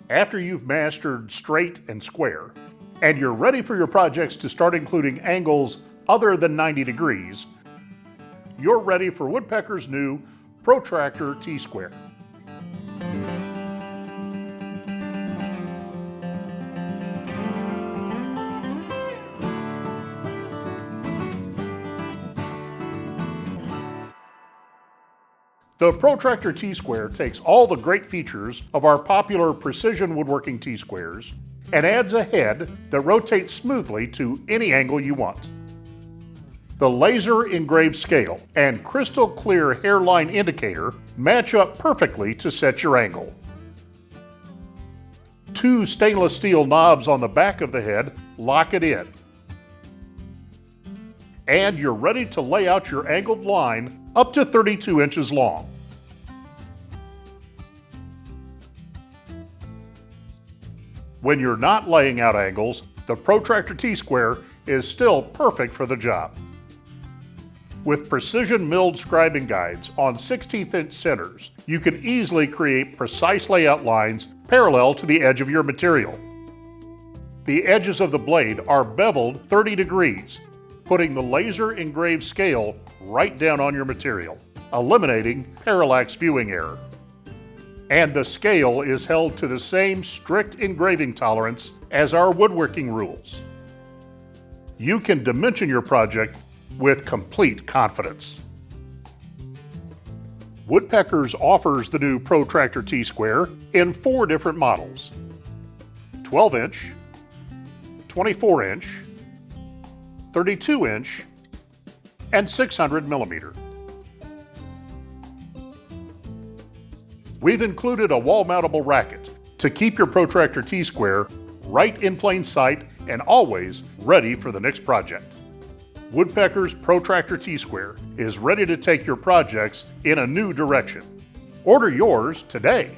After you've mastered straight and square, and you're ready for your projects to start including angles other than 90 degrees, you're ready for Woodpecker's new Protractor T-Square. The Protractor T-Square takes all the great features of our popular precision woodworking T-Squares and adds a head that rotates smoothly to any angle you want. The laser engraved scale and crystal clear hairline indicator match up perfectly to set your angle. Two stainless steel knobs on the back of the head lock it in. And you're ready to lay out your angled line up to 32 inches long. When you're not laying out angles, the Protractor T-Square is still perfect for the job. With precision milled scribing guides on 16th-inch centers, you can easily create precise layout lines parallel to the edge of your material. The edges of the blade are beveled 30 degrees, putting the laser engraved scale right down on your material, eliminating parallax viewing error. And the scale is held to the same strict engraving tolerance as our woodworking rules. You can dimension your project with complete confidence. Woodpeckers offers the new Protractor T-Square in 4 different models: 12-inch, 24-inch, 32-inch, and 600 millimeter. We've included a wall-mountable racket to keep your Protractor T-Square right in plain sight and always ready for the next project. Woodpecker's Protractor T-Square is ready to take your projects in a new direction. Order yours today.